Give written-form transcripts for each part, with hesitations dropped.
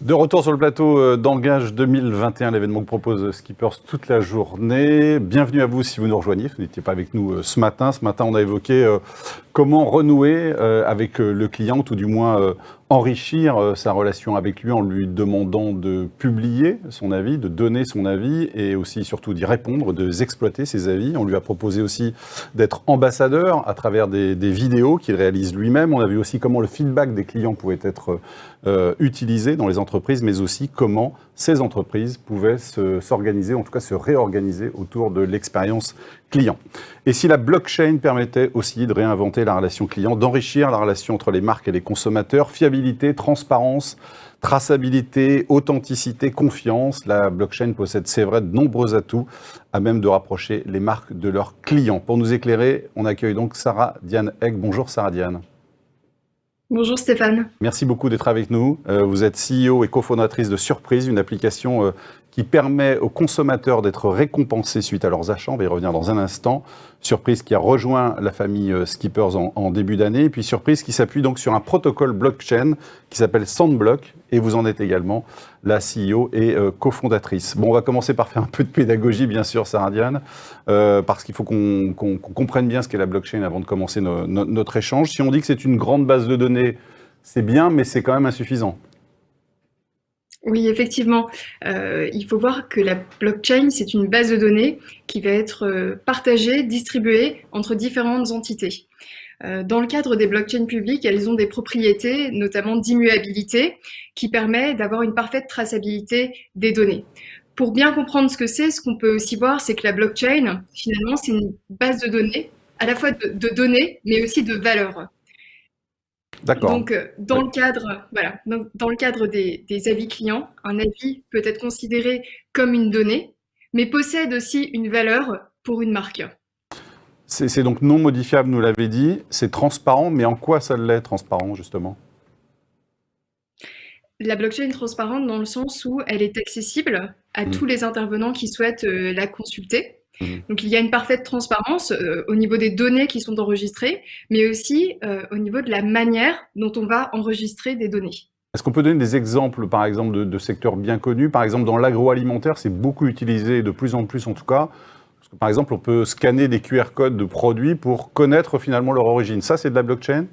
De retour sur le plateau d'Engage 2021, l'événement que propose Skippers toute la journée. Bienvenue à vous si vous nous rejoignez, vous n'étiez pas avec nous ce matin. Ce matin, on a évoqué comment renouer avec le client, ou tout du moins enrichir sa relation avec lui en lui demandant de publier son avis, de donner son avis et aussi surtout d'y répondre, d'exploiter ses avis. On lui a proposé aussi d'être ambassadeur à travers des vidéos qu'il réalise lui-même. On a vu aussi comment le feedback des clients pouvait être utilisé dans les entreprises, mais aussi comment ces entreprises pouvaient s'organiser, en tout cas se réorganiser autour de l'expérience client. Et si la blockchain permettait aussi de réinventer la relation client, d'enrichir la relation entre les marques et les consommateurs, fiabilité, transparence, traçabilité, authenticité, confiance, la blockchain possède, c'est vrai, de nombreux atouts à même de rapprocher les marques de leurs clients. Pour nous éclairer, on accueille donc Sarah Diane Egg. Bonjour Sarah Diane. Bonjour Stéphane. Merci beaucoup d'être avec nous. Vous êtes CEO et cofondatrice de Surprise, une application qui permet aux consommateurs d'être récompensés suite à leurs achats. On va y revenir dans un instant. Surprise qui a rejoint la famille Skippers en début d'année. Et puis Surprise qui s'appuie donc sur un protocole blockchain qui s'appelle Sandblock. Et vous en êtes également la CEO et cofondatrice. Bon, on va commencer par faire un peu de pédagogie, bien sûr, Sarah Diane, parce qu'il faut qu'on comprenne bien ce qu'est la blockchain avant de commencer notre échange. Si on dit que c'est une grande base de données, c'est bien, mais c'est quand même insuffisant. Oui, effectivement, il faut voir que la blockchain, c'est une base de données qui va être partagée, distribuée entre différentes entités. Dans le cadre des blockchains publiques, elles ont des propriétés, notamment d'immuabilité, qui permet d'avoir une parfaite traçabilité des données. Pour bien comprendre ce que c'est, ce qu'on peut aussi voir, c'est que la blockchain, finalement, c'est une base de données, à la fois de données, mais aussi de valeurs. D'accord. Donc, dans le cadre des avis clients, un avis peut être considéré comme une donnée, mais possède aussi une valeur pour une marque. C'est donc non modifiable, nous l'avez dit. C'est transparent, mais en quoi ça l'est, transparent, justement ? La blockchain est transparente dans le sens où elle est accessible à tous les intervenants qui souhaitent la consulter. Donc, il y a une parfaite transparence au niveau des données qui sont enregistrées, mais aussi au niveau de la manière dont on va enregistrer des données. Est-ce qu'on peut donner des exemples, par exemple, de secteurs bien connus ? Par exemple, dans l'agroalimentaire, c'est beaucoup utilisé, de plus en plus en tout cas. Parce que, par exemple, on peut scanner des QR codes de produits pour connaître finalement leur origine. Ça, c'est de la blockchain ?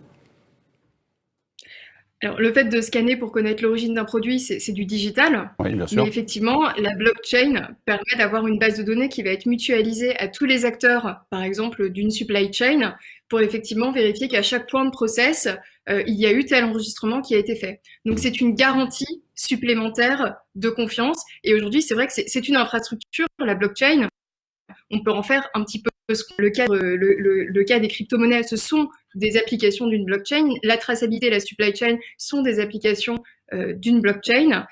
Alors, le fait de scanner pour connaître l'origine d'un produit, c'est du digital. Oui, bien sûr. Mais effectivement, la blockchain permet d'avoir une base de données qui va être mutualisée à tous les acteurs, par exemple, d'une supply chain, pour effectivement vérifier qu'à chaque point de process, il y a eu tel enregistrement qui a été fait. Donc, c'est une garantie supplémentaire de confiance. Et aujourd'hui, c'est vrai que c'est une infrastructure, la blockchain. On peut en faire un petit peu le cas des crypto-monnaies, ce sont des applications d'une blockchain. La traçabilité et la supply chain sont des applications d'une blockchain.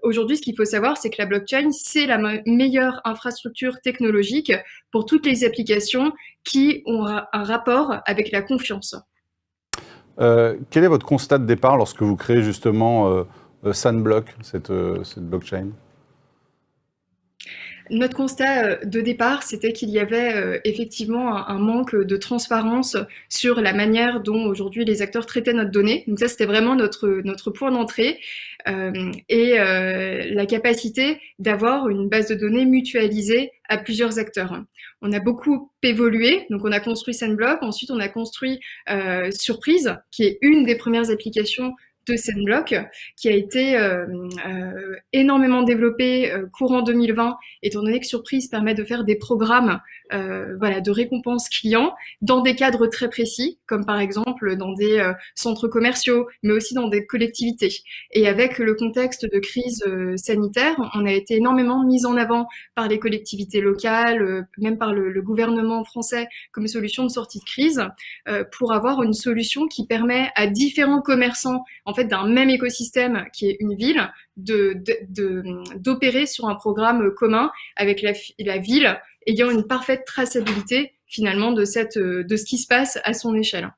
Aujourd'hui, ce qu'il faut savoir, c'est que la blockchain, c'est la meilleure infrastructure technologique pour toutes les applications qui ont un rapport avec la confiance. Quel est votre constat de départ lorsque vous créez justement Sandblock, cette blockchain ? Notre constat de départ, c'était qu'il y avait effectivement un manque de transparence sur la manière dont aujourd'hui les acteurs traitaient notre donnée. Donc ça, c'était vraiment notre point d'entrée et la capacité d'avoir une base de données mutualisée à plusieurs acteurs. On a beaucoup évolué, donc on a construit Sandblock, ensuite on a construit Surprise, qui est une des premières applications de Sandblock, qui a été énormément développé courant 2020, étant donné que Surprise permet de faire des programmes de récompense clients dans des cadres très précis, comme par exemple dans des centres commerciaux, mais aussi dans des collectivités. Et avec le contexte de crise sanitaire, on a été énormément mis en avant par les collectivités locales, même par le gouvernement français comme solution de sortie de crise, pour avoir une solution qui permet à différents commerçants en fait d'un même écosystème qui est une ville d'opérer sur un programme commun avec la ville ayant une parfaite traçabilité finalement de ce qui se passe à son échelle.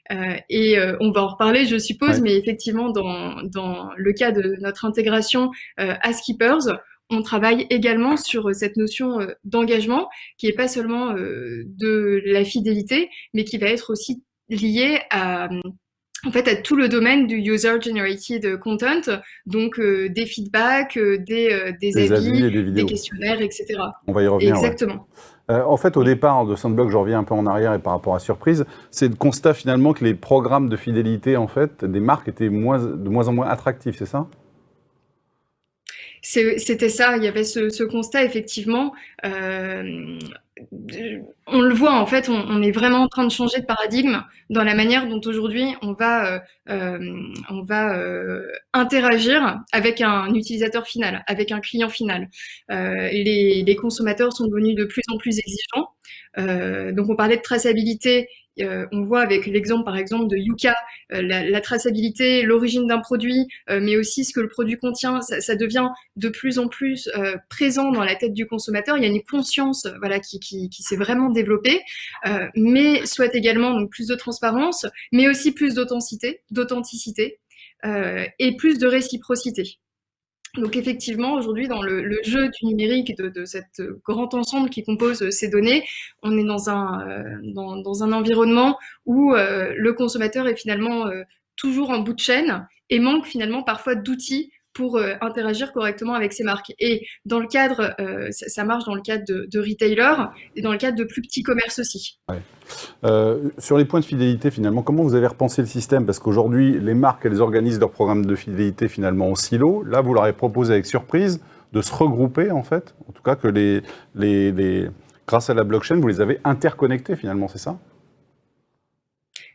On va en reparler, je suppose, mais effectivement, dans le cas de notre intégration à Skippers, on travaille également sur cette notion d'engagement qui n'est pas seulement de la fidélité, mais qui va être aussi liée en fait, à tout le domaine du user-generated content, donc des feedbacks, des Des avis avis, et des des vidéos. questionnaires, etc. On va y revenir, ouais. Exactement. En fait, au départ de Sandblog, je reviens un peu en arrière et par rapport à Surprise, c'est le constat finalement que les programmes de fidélité, en fait, des marques étaient de moins en moins attractifs, c'est ça? C'était ça, il y avait ce constat effectivement. On le voit en fait, on est vraiment en train de changer de paradigme dans la manière dont aujourd'hui on va interagir avec un utilisateur final, avec un client final. Les consommateurs sont devenus de plus en plus exigeants. Donc on parlait de traçabilité. On voit avec l'exemple par exemple de Yuka, la traçabilité, l'origine d'un produit, mais aussi ce que le produit contient, ça devient de plus en plus présent dans la tête du consommateur. Il y a une conscience voilà, qui s'est vraiment développée, mais souhaite également donc, plus de transparence, mais aussi plus d'authenticité et plus de réciprocité. Donc effectivement, aujourd'hui, dans le jeu du numérique, de cet grand ensemble qui compose ces données, on est dans un environnement où le consommateur est finalement toujours en bout de chaîne et manque finalement parfois d'outils pour interagir correctement avec ces marques. Et dans le cadre, ça marche dans le cadre de retailers et dans le cadre de plus petits commerces aussi. Ouais. Sur les points de fidélité, finalement, comment vous avez repensé le système? Parce qu'aujourd'hui, les marques, elles organisent leurs programmes de fidélité finalement en silo. Là, vous leur avez proposé avec Surprise de se regrouper, en fait. En tout cas, que grâce à la blockchain, vous les avez interconnectés, finalement, c'est ça?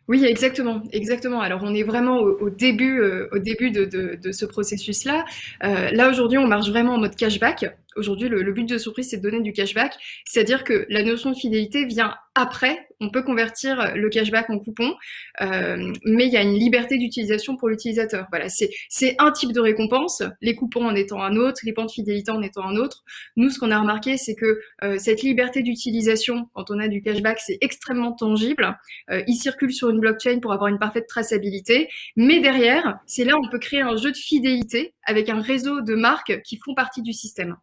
Oui, exactement, exactement. Alors, on est vraiment au début, de ce processus-là. Là, aujourd'hui, on marche vraiment en mode cashback. Aujourd'hui, le but de Surprise, c'est de donner du cashback. C'est-à-dire que la notion de fidélité vient après. On peut convertir le cashback en coupon, mais il y a une liberté d'utilisation pour l'utilisateur. Voilà, c'est un type de récompense, les coupons en étant un autre, les points de fidélité en étant un autre. Nous, ce qu'on a remarqué, c'est que cette liberté d'utilisation, quand on a du cashback, c'est extrêmement tangible. Il circule sur une blockchain pour avoir une parfaite traçabilité. Mais derrière, c'est là où on peut créer un jeu de fidélité avec un réseau de marques qui font partie du système.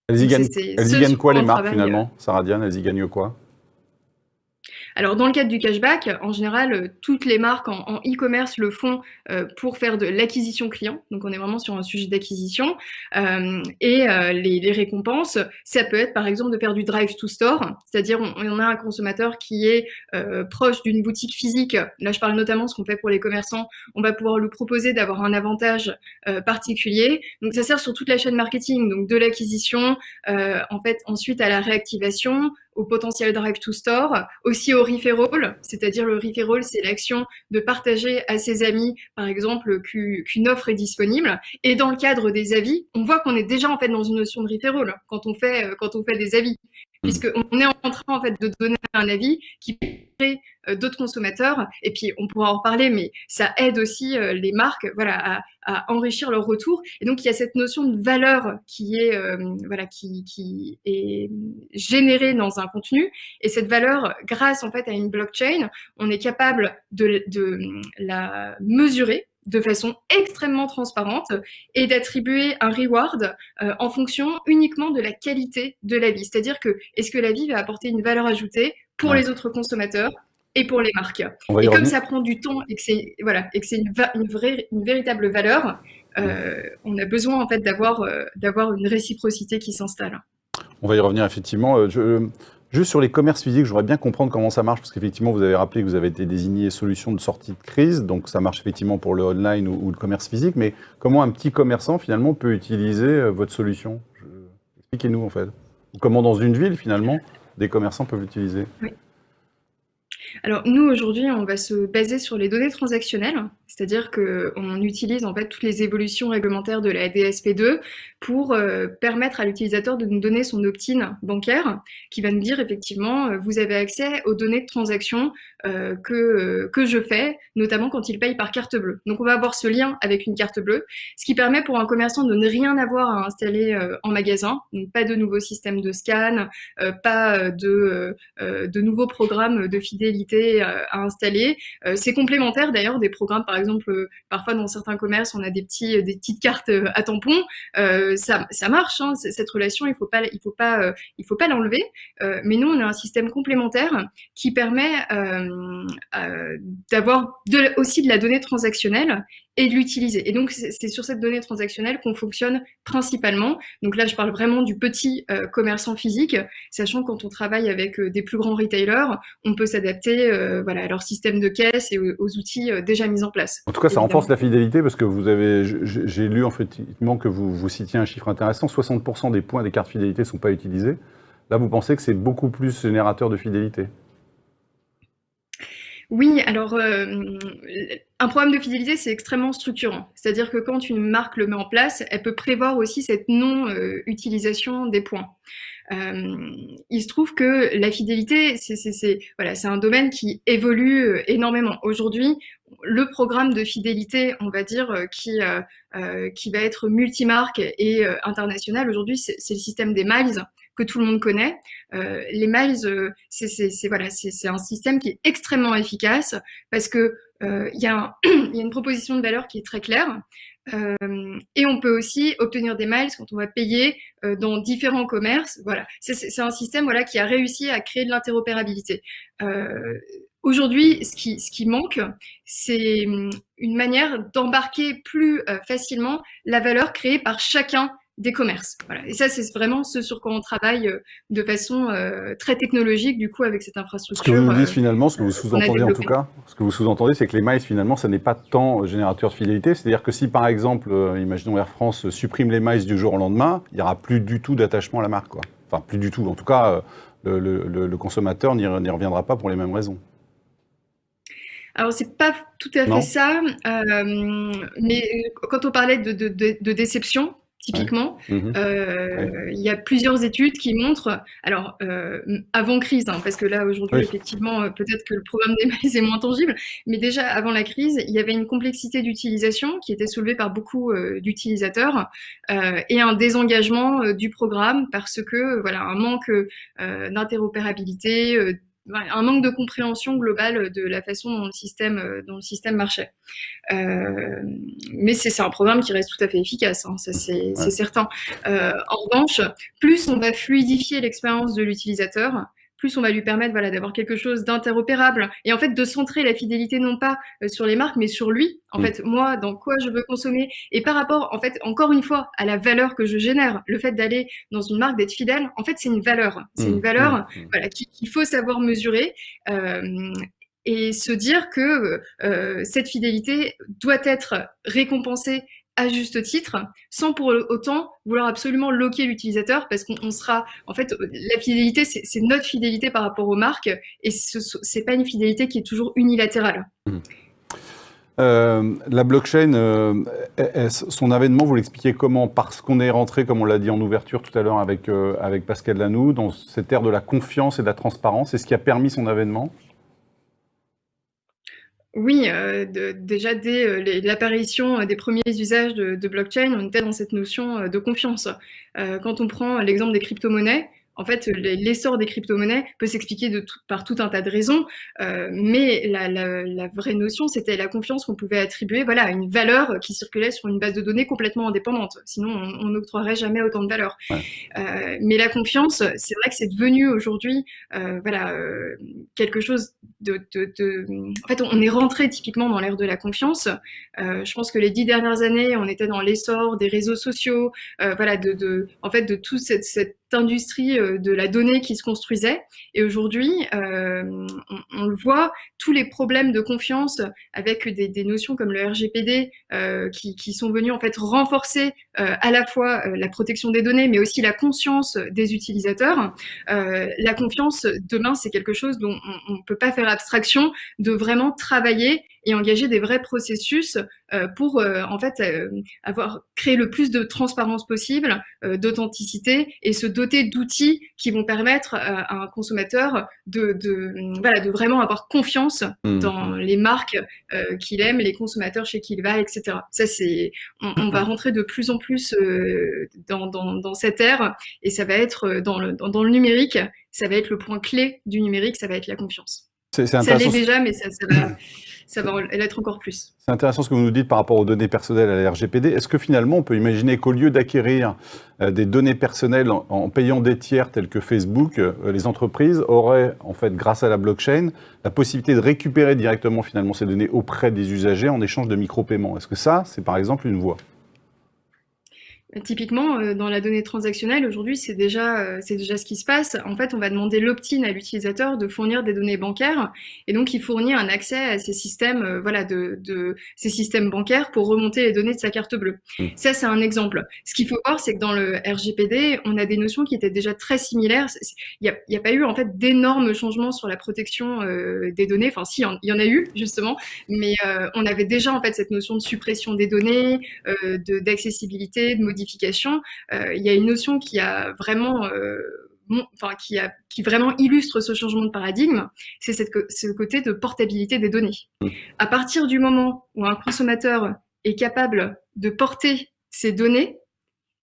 Elles y Donc gagnent, c'est elles y ce gagnent sur quoi, quoi les on marques, travaille. finalement? Sarah Diane, elles y gagnent quoi? Alors, dans le cadre du cashback, en général, toutes les marques en e-commerce le font pour faire de l'acquisition client. Donc, on est vraiment sur un sujet d'acquisition. Les récompenses, ça peut être par exemple de faire du drive to store, c'est-à-dire on a un consommateur qui est proche d'une boutique physique. Là, je parle notamment de ce qu'on fait pour les commerçants. On va pouvoir lui proposer d'avoir un avantage particulier. Donc, ça sert sur toute la chaîne marketing, donc de l'acquisition, en fait, ensuite à la réactivation, au potentiel drive to store, aussi au referral, c'est-à-dire le referral, c'est l'action de partager à ses amis, par exemple, qu'une offre est disponible. Et dans le cadre des avis, on voit qu'on est déjà en fait dans une notion de referral quand on fait des avis, puisqu'on est en train en fait de donner un avis qui crée d'autres consommateurs. Et puis on pourra en reparler, mais ça aide aussi les marques, voilà, à enrichir leur retour. Et donc il y a cette notion de valeur qui est voilà qui est générée dans un contenu. Et cette valeur, grâce en fait à une blockchain, on est capable de la mesurer de façon extrêmement transparente et d'attribuer un reward en fonction uniquement de la qualité de l'avis. C'est-à-dire que est-ce que l'avis va apporter une valeur ajoutée pour Ouais. les autres consommateurs et pour les marques. On va y Et comme revenir. ça prend du temps et que c'est voilà, et que c'est une véritable valeur, on a besoin en fait d'avoir une réciprocité qui s'installe. On va y revenir, effectivement. Juste sur les commerces physiques, je voudrais bien comprendre comment ça marche, parce qu'effectivement, vous avez rappelé que vous avez été désigné solution de sortie de crise, donc ça marche effectivement pour le online ou le commerce physique, mais comment un petit commerçant, finalement, peut utiliser votre solution? Expliquez-nous, en fait. Ou comment, dans une ville, finalement, des commerçants peuvent l'utiliser? Oui. Alors nous aujourd'hui, on va se baser sur les données transactionnelles, c'est-à-dire qu'on utilise en fait toutes les évolutions réglementaires de la DSP2 pour permettre à l'utilisateur de nous donner son opt-in bancaire, qui va nous dire effectivement vous avez accès aux données de transaction que je fais, notamment quand il paye par carte bleue. Donc on va avoir ce lien avec une carte bleue, ce qui permet pour un commerçant de ne rien avoir à installer en magasin, donc pas de nouveau système de scan, pas de nouveaux programmes de fidélité qualité à installer. C'est complémentaire d'ailleurs des programmes, par exemple, parfois dans certains commerces, on a des petites cartes à tampons. Ça marche, hein, cette relation, il faut pas l'enlever. Mais nous, on a un système complémentaire qui permet d'avoir aussi de la donnée transactionnelle et de l'utiliser. Et donc, c'est sur cette donnée transactionnelle qu'on fonctionne principalement. Donc là, je parle vraiment du petit commerçant physique, sachant que quand on travaille avec des plus grands retailers, on peut s'adapter à leur système de caisse et aux outils déjà mis en place. En tout cas, ça Évidemment. renforce la fidélité parce que j'ai lu effectivement que vous citiez un chiffre intéressant, 60% des points des cartes fidélité ne sont pas utilisés. Là, vous pensez que c'est beaucoup plus générateur de fidélité? Oui, alors un programme de fidélité, c'est extrêmement structurant. C'est-à-dire que quand une marque le met en place, elle peut prévoir aussi cette non-utilisation des points. Il se trouve que la fidélité, c'est un domaine qui évolue énormément. Aujourd'hui, le programme de fidélité, on va dire, qui va être multimarque et international, aujourd'hui, c'est le système des miles que tout le monde connaît. Les miles, c'est un système qui est extrêmement efficace parce que il y a une proposition de valeur qui est très claire. Et on peut aussi obtenir des miles quand on va payer dans différents commerces. Voilà, c'est un système qui a réussi à créer de l'interopérabilité. Aujourd'hui, ce qui manque, c'est une manière d'embarquer plus facilement la valeur créée par chacun des commerces. Voilà. Et ça, c'est vraiment ce sur quoi on travaille de façon très technologique, du coup, avec cette infrastructure. Ce que vous nous dites finalement, ce que vous sous-entendez en tout cas, ce que vous sous-entendez, c'est que les miles, finalement, ça n'est pas tant générateur de fidélité. C'est-à-dire que si, par exemple, imaginons Air France supprime les miles du jour au lendemain, il n'y aura plus du tout d'attachement à la marque, quoi. Enfin, plus du tout. En tout cas, le consommateur n'y reviendra pas pour les mêmes raisons. Alors, c'est pas tout à fait ça, mais quand on parlait de déception, typiquement, il y a plusieurs études qui montrent, alors avant crise, hein, parce que là aujourd'hui effectivement peut-être que le programme des miles est moins tangible, mais déjà avant la crise, il y avait une complexité d'utilisation qui était soulevée par beaucoup d'utilisateurs et un désengagement du programme parce que un manque d'interopérabilité, un manque de compréhension globale de la façon dont le système marchait. Mais c'est un programme qui reste tout à fait efficace, hein, ça c'est certain. En revanche, plus on va fluidifier l'expérience de l'utilisateur, plus on va lui permettre d'avoir quelque chose d'interopérable et en fait de centrer la fidélité non pas sur les marques mais sur lui. En fait, moi, dans quoi je veux consommer et par rapport, en fait, encore une fois, à la valeur que je génère, le fait d'aller dans une marque, d'être fidèle, en fait, c'est une valeur. C'est une valeur qu'il faut savoir mesurer. Et se dire que cette fidélité doit être récompensée à juste titre, sans pour autant vouloir absolument loquer l'utilisateur, parce qu'on sera, en fait, la fidélité, c'est notre fidélité par rapport aux marques, et c'est pas une fidélité qui est toujours unilatérale. La blockchain, son avènement, vous l'expliquez comment? Parce qu'on est rentré, comme on l'a dit en ouverture tout à l'heure avec Pascal Lanoux, dans cette ère de la confiance et de la transparence. C'est ce qui a permis son avènement? Oui, déjà dès l'apparition des premiers usages de blockchain, on était dans cette notion de confiance. Quand on prend l'exemple des crypto-monnaies, en fait, l'essor des crypto-monnaies peut s'expliquer par tout un tas de raisons, mais la vraie notion, c'était la confiance qu'on pouvait attribuer à une valeur qui circulait sur une base de données complètement indépendante. Sinon, on n'octroierait jamais autant de valeur. Mais la confiance, c'est vrai que c'est devenu aujourd'hui quelque chose en fait, on est rentré typiquement dans l'ère de la confiance. Je pense que les 10 dernières années, on était dans l'essor des réseaux sociaux, de toute cette industrie de la donnée qui se construisait. Et aujourd'hui, on le voit, tous les problèmes de confiance avec des notions comme le RGPD qui sont venus en fait renforcer à la fois la protection des données, mais aussi la conscience des utilisateurs. La confiance, demain, c'est quelque chose dont on ne peut pas faire abstraction, de vraiment travailler et engager des vrais processus pour en fait créer le plus de transparence possible, d'authenticité et se doter d'outils qui vont permettre à un consommateur de vraiment avoir confiance dans les marques qu'il aime, les consommateurs chez qui il va, etc. Ça, on va rentrer de plus en plus dans cette ère et ça va être dans le numérique, ça va être le point clé du numérique, ça va être la confiance. C'est Ça l'est intéressant. déjà, mais ça va l'être encore plus. C'est intéressant ce que vous nous dites par rapport aux données personnelles à la RGPD. Est-ce que finalement, on peut imaginer qu'au lieu d'acquérir des données personnelles en payant des tiers tels que Facebook, les entreprises auraient, en fait, grâce à la blockchain, la possibilité de récupérer directement finalement ces données auprès des usagers en échange de micro-paiements? Est-ce que ça, c'est par exemple une voie? Typiquement, dans la donnée transactionnelle, aujourd'hui, c'est déjà ce qui se passe. En fait, on va demander l'opt-in à l'utilisateur de fournir des données bancaires, et donc il fournit un accès à ces systèmes, voilà, de ces systèmes bancaires pour remonter les données de sa carte bleue. Ça, c'est un exemple. Ce qu'il faut voir, c'est que dans le RGPD, on a des notions qui étaient déjà très similaires. Il y a pas eu en fait d'énormes changements sur la protection des données. Enfin, si, il y en a eu justement, mais on avait déjà en fait cette notion de suppression des données, d'accessibilité, de modification. Il y a une notion qui a vraiment, qui vraiment illustre ce changement de paradigme, c'est ce côté de portabilité des données. À partir du moment où un consommateur est capable de porter ses données,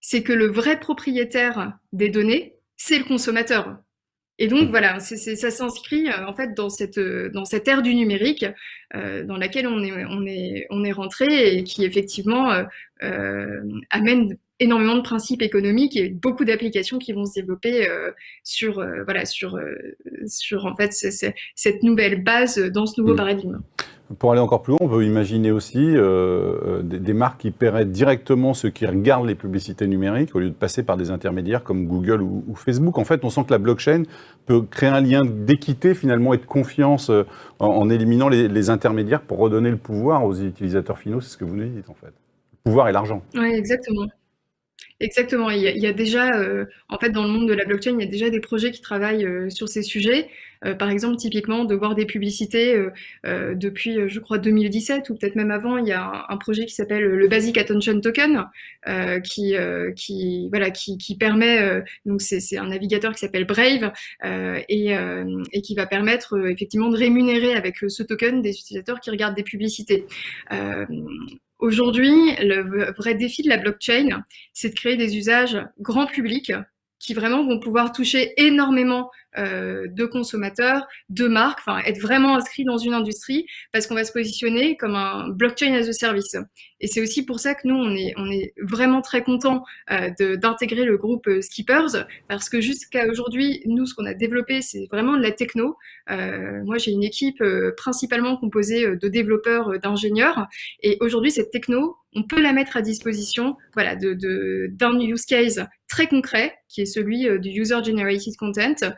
c'est que le vrai propriétaire des données, c'est le consommateur. Et donc voilà, ça s'inscrit en fait dans cette ère du numérique dans laquelle on est rentré et qui effectivement amène énormément de principes économiques et beaucoup d'applications qui vont se développer sur en fait cette nouvelle base dans ce nouveau paradigme. Pour aller encore plus loin, on peut imaginer aussi des marques qui paieraient directement ceux qui regardent les publicités numériques au lieu de passer par des intermédiaires comme Google ou Facebook. En fait, on sent que la blockchain peut créer un lien d'équité finalement et de confiance en éliminant les intermédiaires pour redonner le pouvoir aux utilisateurs finaux. C'est ce que vous nous dites en fait. Le pouvoir et l'argent. Oui, exactement. Exactement. Il y a déjà, en fait, dans le monde de la blockchain, il y a déjà des projets qui travaillent sur ces sujets. Par exemple, typiquement, de voir des publicités depuis, je crois, 2017 ou peut-être même avant, il y a un projet qui s'appelle le Basic Attention Token, qui permet, donc c'est un navigateur qui s'appelle Brave et qui va permettre effectivement de rémunérer avec ce token des utilisateurs qui regardent des publicités. Aujourd'hui, le vrai défi de la blockchain, c'est de créer des usages grand public qui vraiment vont pouvoir toucher énormément de consommateurs, de marques, enfin être vraiment inscrit dans une industrie parce qu'on va se positionner comme un blockchain as a service. Et c'est aussi pour ça que nous, on est vraiment très contents d'intégrer le groupe Skippers parce que jusqu'à aujourd'hui, nous, ce qu'on a développé, c'est vraiment de la techno. Moi, j'ai une équipe principalement composée de développeurs, d'ingénieurs. Et aujourd'hui, cette techno, on peut la mettre à disposition voilà, d'un use case très concret, qui est celui du user-generated content,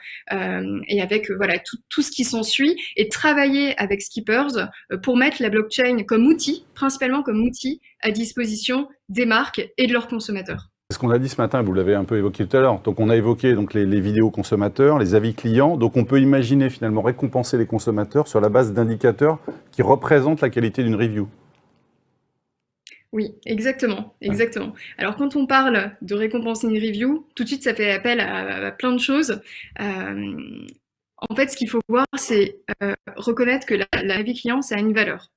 et avec voilà, tout ce qui s'ensuit, et travailler avec Skippers pour mettre la blockchain comme outil, principalement comme outil, à disposition des marques et de leurs consommateurs. C'est ce qu'on a dit ce matin, vous l'avez un peu évoqué tout à l'heure. Donc on a évoqué donc, les vidéos consommateurs, les avis clients. Donc on peut imaginer finalement récompenser les consommateurs sur la base d'indicateurs qui représentent la qualité d'une review. Oui, exactement, exactement. Alors quand on parle de récompenser une review, tout de suite ça fait appel à plein de choses. En fait, ce qu'il faut voir, c'est reconnaître que l'avis client, ça a une valeur.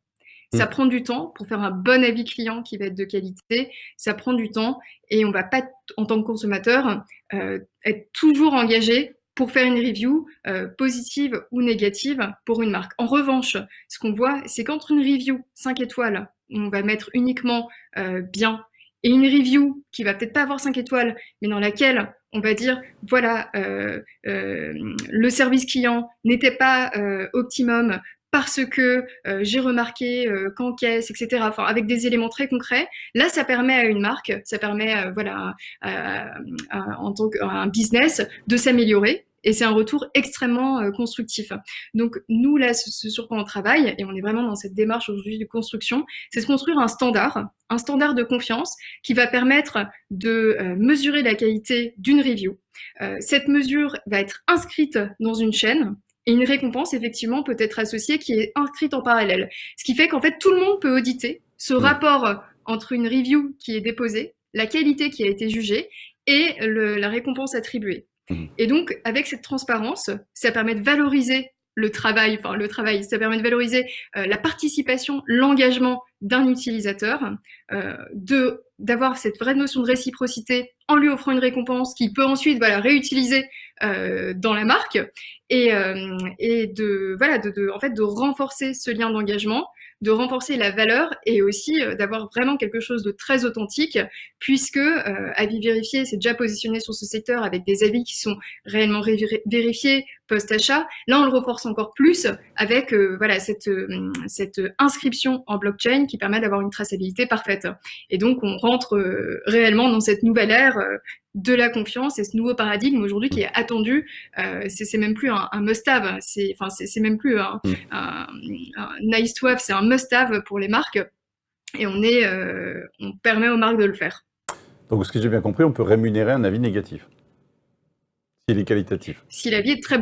Ça prend du temps pour faire un bon avis client qui va être de qualité. Ça prend du temps et on va pas, en tant que consommateur, être toujours engagé pour faire une review positive ou négative pour une marque. En revanche, ce qu'on voit, c'est qu'entre une review 5 étoiles, on va mettre uniquement bien, et une review qui va peut-être pas avoir 5 étoiles, mais dans laquelle on va dire, voilà, le service client n'était pas optimum, parce que j'ai remarqué qu'en caisse, etc. Enfin, avec des éléments très concrets. Là, ça permet à une marque, ça permet voilà, en tant qu'un business de s'améliorer. Et c'est un retour extrêmement constructif. Donc nous, là, ce sur quoi on travaille, et on est vraiment dans cette démarche aujourd'hui de construction, c'est de construire un standard de confiance qui va permettre de mesurer la qualité d'une review. Cette mesure va être inscrite dans une chaîne, et une récompense, effectivement, peut être associée qui est inscrite en parallèle. Ce qui fait qu'en fait, tout le monde peut auditer ce rapport entre une review qui est déposée, la qualité qui a été jugée et la récompense attribuée. Et donc, avec cette transparence, ça permet de valoriser le travail, ça permet de valoriser la participation, l'engagement d'un utilisateur, d'avoir cette vraie notion de réciprocité en lui offrant une récompense qu'il peut ensuite réutiliser dans la marque et en fait de renforcer ce lien d'engagement, de renforcer la valeur et aussi d'avoir vraiment quelque chose de très authentique puisque Avis Vérifié s'est déjà positionné sur ce secteur avec des avis qui sont réellement vérifiés post-achat. Là, on le renforce encore plus avec cette inscription en blockchain qui permet d'avoir une traçabilité parfaite. Et donc, on rentre réellement dans cette nouvelle ère de la confiance et ce nouveau paradigme aujourd'hui qui est attendu. C'est même plus un must-have, c'est même plus un nice to have, c'est un must-have pour les marques. Et on permet aux marques de le faire. Donc, ce que j'ai bien compris, on peut rémunérer un avis négatif, s'il est qualitatif. Si l'avis est très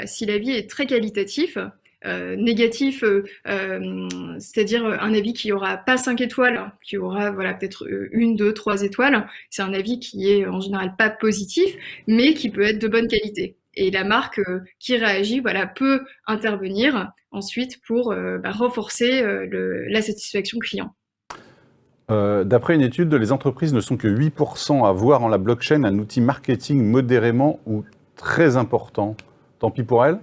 si l'avis est très qualitatif, négatif, c'est-à-dire un avis qui aura pas 5 étoiles, qui aura peut-être 1, 2, 3 étoiles, c'est un avis qui est en général pas positif, mais qui peut être de bonne qualité. Et la marque qui réagit peut intervenir ensuite pour renforcer la satisfaction client. D'après une étude, les entreprises ne sont que 8% à voir en la blockchain un outil marketing modérément ou très important. Tant pis pour elles ?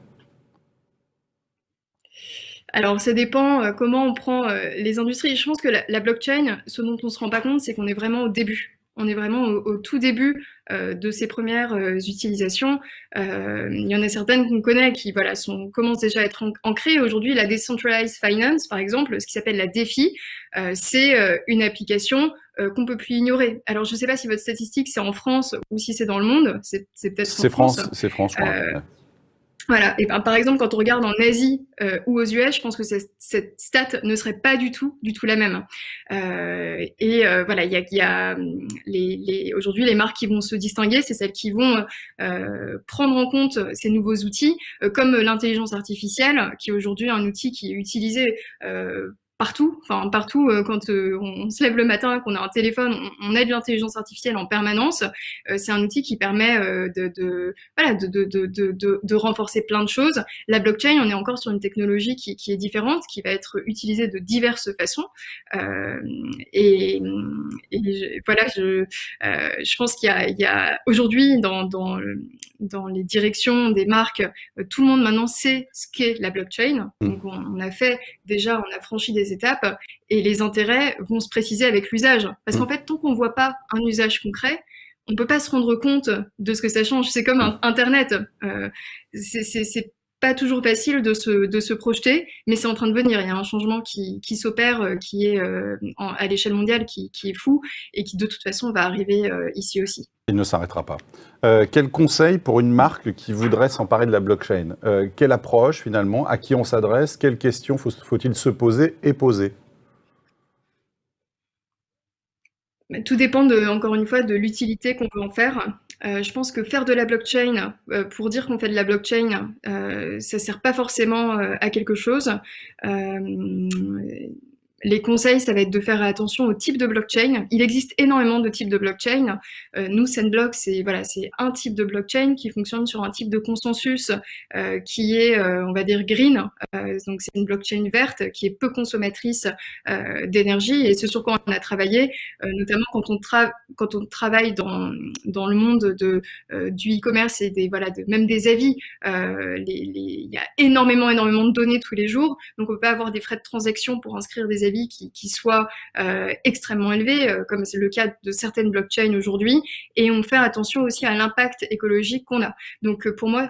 Alors, ça dépend comment on prend les industries. Je pense que la blockchain, ce dont on ne se rend pas compte, c'est qu'on est vraiment au début. On est vraiment au tout début de ces premières utilisations. Il y en a certaines qu'on connaît qui commencent déjà à être ancrées. Aujourd'hui, la Decentralized Finance, par exemple, ce qui s'appelle la DeFi, c'est une application qu'on peut plus ignorer. Alors, je ne sais pas si votre statistique, c'est en France ou si c'est dans le monde. C'est peut-être en France. C'est France, je crois. Voilà. Et par exemple, quand on regarde en Asie ou aux US, je pense que cette stat ne serait pas du tout la même. Il y a aujourd'hui les marques qui vont se distinguer, c'est celles qui vont prendre en compte ces nouveaux outils, comme l'intelligence artificielle, qui est aujourd'hui un outil qui est utilisé partout, quand on se lève le matin, qu'on a un téléphone, on a de l'intelligence artificielle en permanence. C'est un outil qui permet de renforcer plein de choses. La blockchain, on est encore sur une technologie qui est différente, qui va être utilisée de diverses façons. Je pense qu'il y a aujourd'hui dans les directions des marques, tout le monde maintenant sait ce qu'est la blockchain. Donc on a franchi des étapes et les intérêts vont se préciser avec l'usage. Parce qu'en fait, tant qu'on ne voit pas un usage concret, on ne peut pas se rendre compte de ce que ça change. C'est comme Internet. C'est pas toujours facile de se projeter, mais c'est en train de venir. Il y a un changement qui s'opère, qui est à l'échelle mondiale, qui est fou et qui de toute façon va arriver ici aussi. Il ne s'arrêtera pas. Quel conseil pour une marque qui voudrait s'emparer de la blockchain ? Quelle approche finalement ? À qui on s'adresse ? Quelles questions faut-il se poser et poser ? Tout dépend encore une fois de l'utilité qu'on veut en faire. Je pense que faire de la blockchain, pour dire qu'on fait de la blockchain, ça sert pas forcément à quelque chose. Les conseils, ça va être de faire attention au type de blockchain. Il existe énormément de types de blockchain. Nous, Sandblock, c'est un type de blockchain qui fonctionne sur un type de consensus qui est, on va dire, green. Donc, c'est une blockchain verte qui est peu consommatrice d'énergie. Et ce sur quoi on a travaillé, notamment quand on travaille dans le monde du e-commerce et même des avis. Il y a énormément de données tous les jours. Donc, on peut pas avoir des frais de transaction pour inscrire des avis qui soient extrêmement élevés, comme c'est le cas de certaines blockchains aujourd'hui, et on fait attention aussi à l'impact écologique qu'on a. Donc pour moi,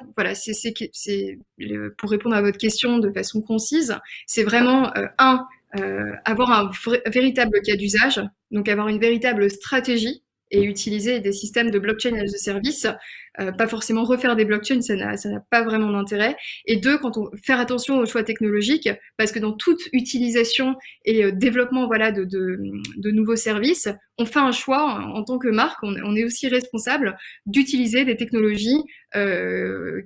pour répondre à votre question de façon concise, c'est vraiment avoir un véritable cas d'usage, donc avoir une véritable stratégie et utiliser des systèmes de blockchain as a service, pas forcément refaire des blockchains, ça n'a pas vraiment d'intérêt. Et deux, faire attention aux choix technologiques, parce que dans toute utilisation et développement de nouveaux services, on fait un choix en tant que marque, on est aussi responsable d'utiliser des technologies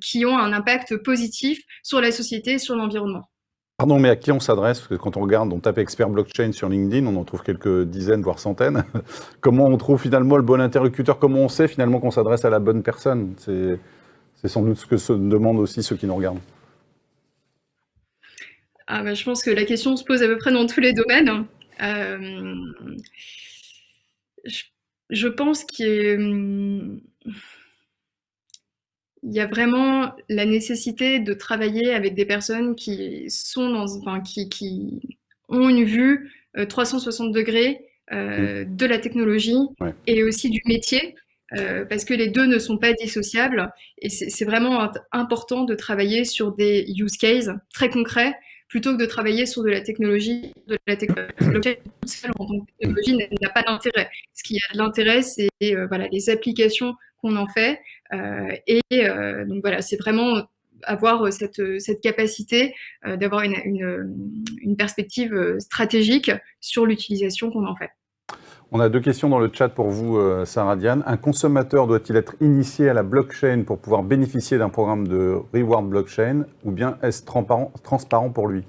qui ont un impact positif sur la société et sur l'environnement. Pardon, mais à qui on s'adresse ? Parce que quand on regarde, on tape expert blockchain sur LinkedIn, on en trouve quelques dizaines, voire centaines. Comment on trouve finalement le bon interlocuteur ? Comment on sait finalement qu'on s'adresse à la bonne personne ? C'est sans doute ce que se demandent aussi ceux qui nous regardent. Je pense que la question se pose à peu près dans tous les domaines. Euh, je, je pense il y a vraiment la nécessité de travailler avec des personnes qui sont qui ont une vue 360 degrés Mm. de la technologie Ouais. et aussi du métier, parce que les deux ne sont pas dissociables. Et c'est vraiment important de travailler sur des use cases très concrets plutôt que de travailler sur de la technologie. La blockchain toute seule en tant que Mm. technologie n'a pas d'intérêt. Ce qui a de l'intérêt, c'est voilà, les applications qu'on en fait. Donc voilà, c'est vraiment avoir cette capacité d'avoir une perspective stratégique sur l'utilisation qu'on en fait. On a deux questions dans le chat pour vous, Sarah Diane. Un consommateur doit-il être initié à la blockchain pour pouvoir bénéficier d'un programme de reward blockchain, ou bien est-ce transparent pour lui?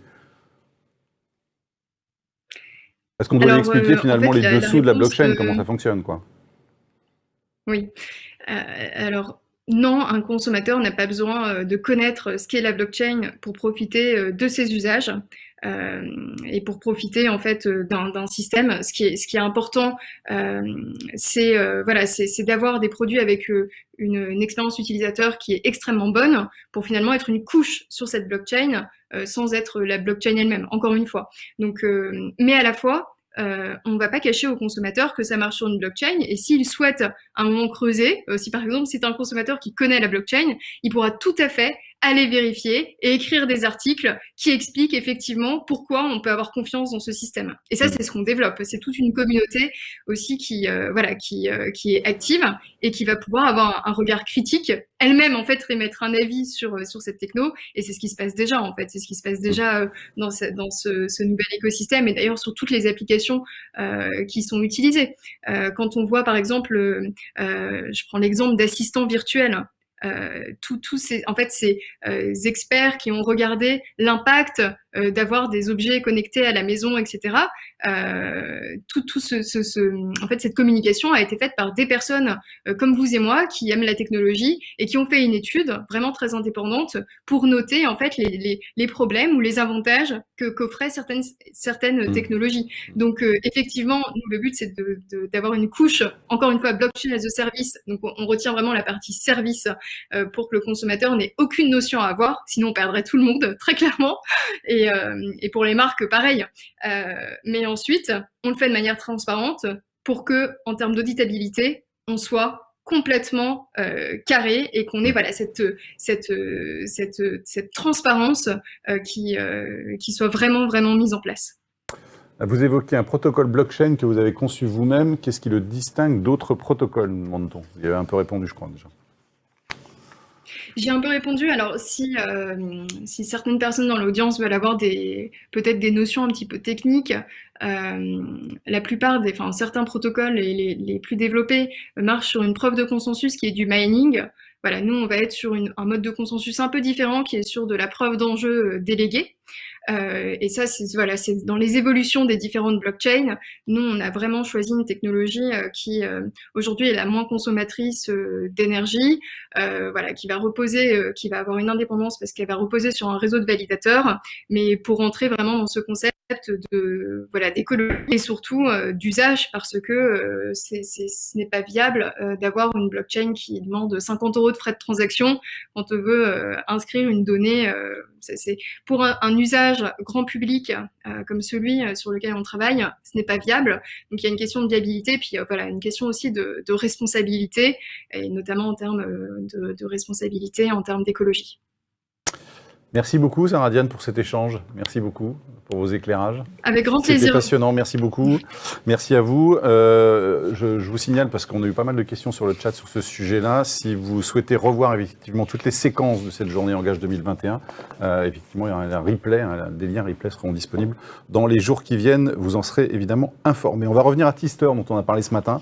Est-ce qu'on doit lui Alors, expliquer en finalement fait, les la dessous de la réponse, blockchain, comment ça fonctionne, quoi? oui. Alors, non, un consommateur n'a pas besoin de connaître ce qu'est la blockchain pour profiter de ses usages et pour profiter en fait d'un système. Ce qui est important, c'est d'avoir des produits avec une expérience utilisateur qui est extrêmement bonne pour finalement être une couche sur cette blockchain sans être la blockchain elle-même. Encore une fois. Donc, mais à la fois on ne va pas cacher au consommateur que ça marche sur une blockchain, et s'il souhaite à un moment creuser, si par exemple c'est un consommateur qui connaît la blockchain, il pourra tout à fait aller vérifier et écrire des articles qui expliquent effectivement pourquoi on peut avoir confiance dans ce système. Et ça, Mm. c'est ce qu'on développe. C'est toute une communauté aussi qui est active et qui va pouvoir avoir un regard critique, elle-même en fait émettre un avis sur cette techno. Et c'est ce qui se passe déjà en fait. C'est ce qui se passe Mm. déjà dans ce nouvel écosystème, et d'ailleurs sur toutes les applications qui sont utilisées. Quand on voit par exemple, je prends l'exemple d'assistants virtuels. En fait, ces experts qui ont regardé l'impact d'avoir des objets connectés à la maison, etc. En fait, cette communication a été faite par des personnes comme vous et moi qui aiment la technologie et qui ont fait une étude vraiment très indépendante pour noter en fait les problèmes ou les avantages qu'offraient certaines Mm. technologies. Donc effectivement, nous, le but c'est d'avoir une couche, encore une fois, blockchain as a service. Donc on retient vraiment la partie service pour que le consommateur n'ait aucune notion à avoir, sinon on perdrait tout le monde, très clairement. Et pour les marques, pareil. Mais ensuite, on le fait de manière transparente pour que, en termes d'auditabilité, on soit complètement carré et qu'on ait voilà, cette transparence qui soit vraiment, vraiment mise en place. Vous évoquez un protocole blockchain que vous avez conçu vous-même. Qu'est-ce qui le distingue d'autres protocoles, demande-t-on? Vous y avez un peu répondu, je crois, déjà. J'ai un peu répondu. Alors, si certaines personnes dans l'audience veulent avoir peut-être des notions un petit peu techniques, la plupart certains protocoles, les plus développés, marchent sur une preuve de consensus qui est du mining. Voilà, nous, on va être sur un mode de consensus un peu différent qui est sur de la preuve d'enjeu déléguée. Et ça, c'est dans les évolutions des différentes blockchains. Nous, on a vraiment choisi une technologie qui aujourd'hui est la moins consommatrice d'énergie, qui va avoir une indépendance parce qu'elle va reposer sur un réseau de validateurs, mais pour rentrer vraiment dans ce concept d'écologie et surtout d'usage, parce que ce n'est pas viable d'avoir une blockchain qui demande 50 € de frais de transaction quand on veut inscrire une donnée. C'est pour un usage grand public comme celui sur lequel on travaille, ce n'est pas viable. Donc il y a une question de viabilité, puis une question aussi de responsabilité, et notamment en termes de responsabilité en termes d'écologie. Merci beaucoup, Sarah Diane, pour cet échange. Merci beaucoup pour vos éclairages. Avec grand C'était plaisir. passionnant, merci beaucoup. Merci à vous. Je vous signale, parce qu'on a eu pas mal de questions sur le chat sur ce sujet-là, si vous souhaitez revoir effectivement toutes les séquences de cette journée Engage 2021, effectivement, il y a un replay, des liens replay seront disponibles dans les jours qui viennent. Vous en serez évidemment informés. On va revenir à Tister, dont on a parlé ce matin.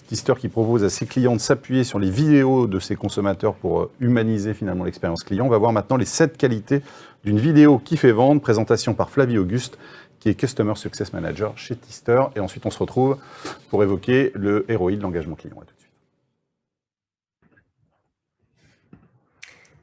Tister qui propose à ses clients de s'appuyer sur les vidéos de ses consommateurs pour humaniser finalement l'expérience client. On va voir maintenant les 7 qualités d'une vidéo qui fait vendre, présentation par Flavie Auguste, qui est Customer Success Manager chez Tister. Et ensuite, on se retrouve pour évoquer le ROI de l'engagement client. À tout de suite.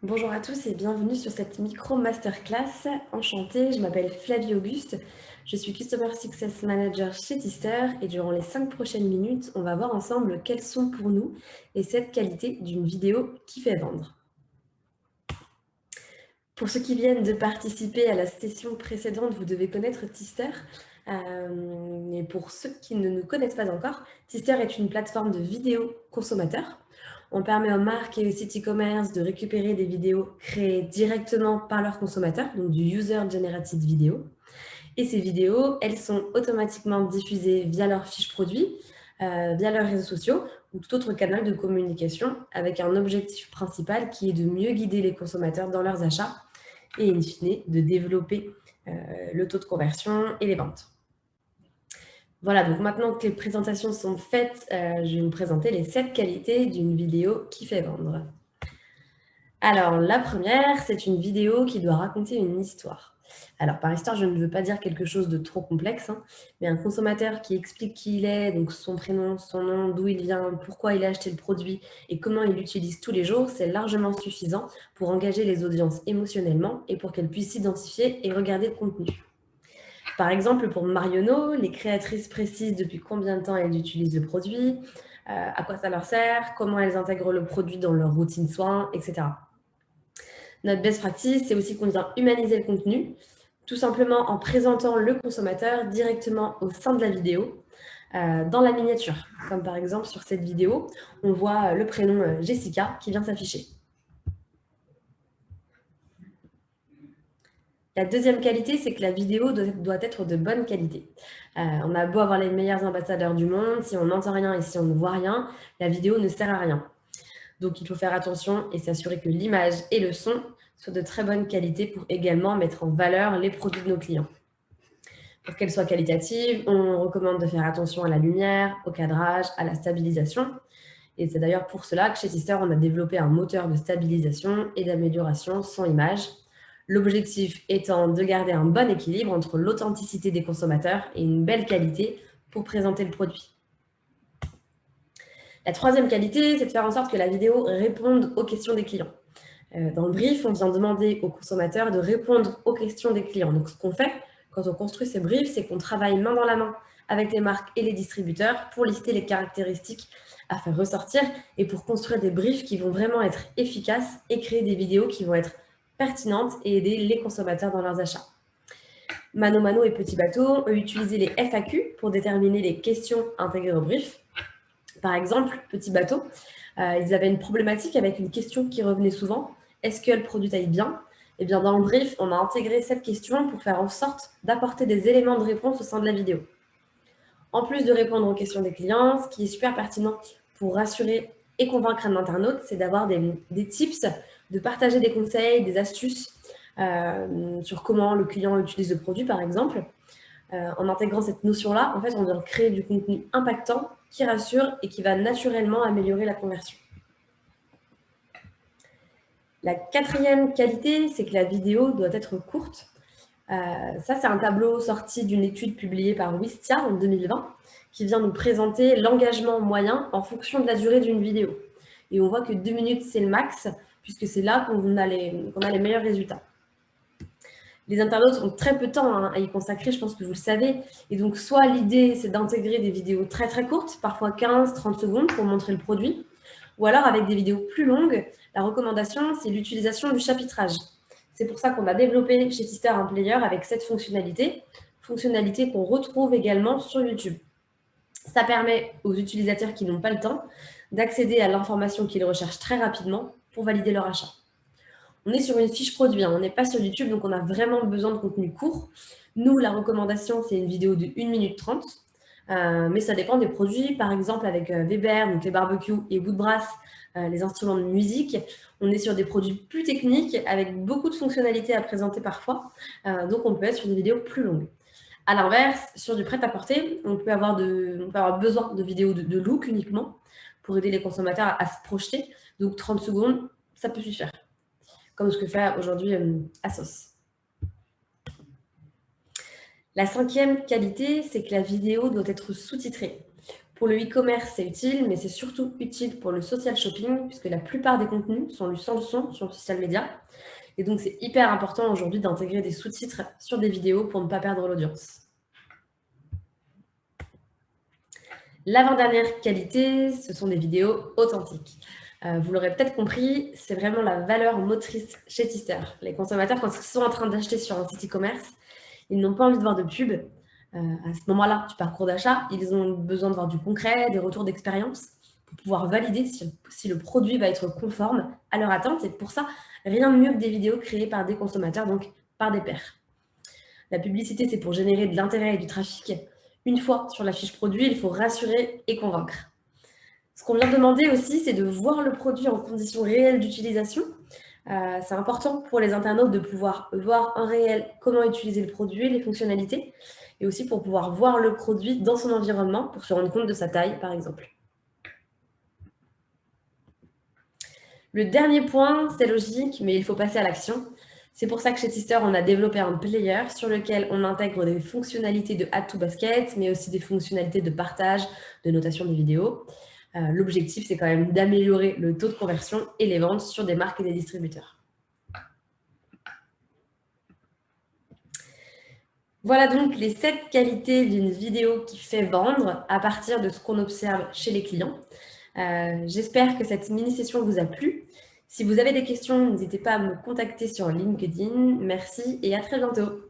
Bonjour à tous et bienvenue sur cette micro masterclass. Enchantée, je m'appelle Flavie Auguste, je suis Customer Success Manager chez Tister et durant les 5 prochaines minutes, on va voir ensemble quelles sont pour nous les 7 qualités d'une vidéo qui fait vendre. Pour ceux qui viennent de participer à la session précédente, vous devez connaître Tister. Et pour ceux qui ne nous connaissent pas encore, Tister est une plateforme de vidéos consommateurs. On permet aux marques et aux sites e-commerce de récupérer des vidéos créées directement par leurs consommateurs, donc du User Generated Video. Et ces vidéos, elles sont automatiquement diffusées via leurs fiches produits, via leurs réseaux sociaux ou tout autre canal de communication avec un objectif principal qui est de mieux guider les consommateurs dans leurs achats et in fine de développer le taux de conversion et les ventes. Voilà, donc maintenant que les présentations sont faites, je vais vous présenter les 7 qualités d'une vidéo qui fait vendre. Alors, la première, c'est une vidéo qui doit raconter une histoire. Alors, par histoire, je ne veux pas dire quelque chose de trop complexe, mais un consommateur qui explique qui il est, donc son prénom, son nom, d'où il vient, pourquoi il a acheté le produit et comment il l'utilise tous les jours, c'est largement suffisant pour engager les audiences émotionnellement et pour qu'elles puissent s'identifier et regarder le contenu. Par exemple, pour Marionneau, les créatrices précisent depuis combien de temps elles utilisent le produit, à quoi ça leur sert, comment elles intègrent le produit dans leur routine soins, etc. Notre best practice, c'est aussi qu'on vient humaniser le contenu, tout simplement en présentant le consommateur directement au sein de la vidéo, dans la miniature. Comme par exemple sur cette vidéo, on voit le prénom Jessica qui vient s'afficher. La deuxième qualité, c'est que la vidéo doit être de bonne qualité. On a beau avoir les meilleurs ambassadeurs du monde, si on n'entend rien et si on ne voit rien, la vidéo ne sert à rien. Donc il faut faire attention et s'assurer que l'image et le son soient de très bonne qualité pour également mettre en valeur les produits de nos clients. Pour qu'elle soit qualitative, on recommande de faire attention à la lumière, au cadrage, à la stabilisation. Et c'est d'ailleurs pour cela que chez Tister, on a développé un moteur de stabilisation et d'amélioration son image. L'objectif étant de garder un bon équilibre entre l'authenticité des consommateurs et une belle qualité pour présenter le produit. La troisième qualité, c'est de faire en sorte que la vidéo réponde aux questions des clients. Dans le brief, on vient demander aux consommateurs de répondre aux questions des clients. Donc, ce qu'on fait quand on construit ces briefs, c'est qu'on travaille main dans la main avec les marques et les distributeurs pour lister les caractéristiques à faire ressortir et pour construire des briefs qui vont vraiment être efficaces et créer des vidéos qui vont être pertinentes et aider les consommateurs dans leurs achats. Mano Mano et Petit Bateau ont utilisé les FAQ pour déterminer les questions intégrées au brief. Par exemple, Petit Bateau, ils avaient une problématique avec une question qui revenait souvent. Est-ce que le produit taille bien? Eh bien, dans le brief, on a intégré cette question pour faire en sorte d'apporter des éléments de réponse au sein de la vidéo. En plus de répondre aux questions des clients, ce qui est super pertinent pour rassurer et convaincre un internaute, c'est d'avoir des tips, de partager des conseils, des astuces sur comment le client utilise le produit, par exemple. En intégrant cette notion-là, en fait, on vient créer du contenu impactant qui rassure et qui va naturellement améliorer la conversion. La quatrième qualité, c'est que la vidéo doit être courte. Ça, c'est un tableau sorti d'une étude publiée par Wistia en 2020 qui vient nous présenter l'engagement moyen en fonction de la durée d'une vidéo. Et on voit que 2 minutes, c'est le max, puisque c'est là qu'on a les meilleurs résultats. Les internautes ont très peu de temps à y consacrer, je pense que vous le savez. Et donc, soit l'idée, c'est d'intégrer des vidéos très très courtes, parfois 15-30 secondes pour montrer le produit, ou alors avec des vidéos plus longues, la recommandation, c'est l'utilisation du chapitrage. C'est pour ça qu'on a développé chez Tister un player avec cette fonctionnalité qu'on retrouve également sur YouTube. Ça permet aux utilisateurs qui n'ont pas le temps d'accéder à l'information qu'ils recherchent très rapidement pour valider leur achat. On est sur une fiche produit, on n'est pas sur YouTube, donc on a vraiment besoin de contenu court. Nous, la recommandation, c'est une vidéo de 1 minute 30, mais ça dépend des produits. Par exemple, avec Weber, donc les barbecues, et Woodbrass, les instruments de musique, on est sur des produits plus techniques, avec beaucoup de fonctionnalités à présenter parfois, donc on peut être sur des vidéos plus longues. À l'inverse, sur du prêt-à-porter, on peut avoir besoin de vidéos de look uniquement pour aider les consommateurs à se projeter. Donc 30 secondes, ça peut suffire, comme ce que fait aujourd'hui Asos. La cinquième qualité, c'est que la vidéo doit être sous-titrée. Pour le e-commerce, c'est utile, mais c'est surtout utile pour le social shopping, puisque la plupart des contenus sont lus sans le son sur le social media. Et donc, c'est hyper important aujourd'hui d'intégrer des sous-titres sur des vidéos pour ne pas perdre l'audience. L'avant-dernière qualité, ce sont des vidéos authentiques. Vous l'aurez peut-être compris, c'est vraiment la valeur motrice chez Tister. Les consommateurs, quand ils sont en train d'acheter sur un site e-commerce, ils n'ont pas envie de voir de pub. À ce moment-là du parcours d'achat, ils ont besoin de voir du concret, des retours d'expérience pour pouvoir valider si le produit va être conforme à leur attente. Et pour ça, rien de mieux que des vidéos créées par des consommateurs, donc par des pairs. La publicité, c'est pour générer de l'intérêt et du trafic. Une fois sur la fiche produit, il faut rassurer et convaincre. Ce qu'on vient demander aussi, c'est de voir le produit en conditions réelles d'utilisation. C'est important pour les internautes de pouvoir voir en réel comment utiliser le produit, les fonctionnalités, et aussi pour pouvoir voir le produit dans son environnement, pour se rendre compte de sa taille, par exemple. Le dernier point, c'est logique, mais il faut passer à l'action. C'est pour ça que chez Tister, on a développé un player sur lequel on intègre des fonctionnalités de add to basket, mais aussi des fonctionnalités de partage, de notation des vidéos. L'objectif, c'est quand même d'améliorer le taux de conversion et les ventes sur des marques et des distributeurs. Voilà donc les 7 qualités d'une vidéo qui fait vendre à partir de ce qu'on observe chez les clients. J'espère que cette mini-session vous a plu. Si vous avez des questions, n'hésitez pas à me contacter sur LinkedIn. Merci et à très bientôt.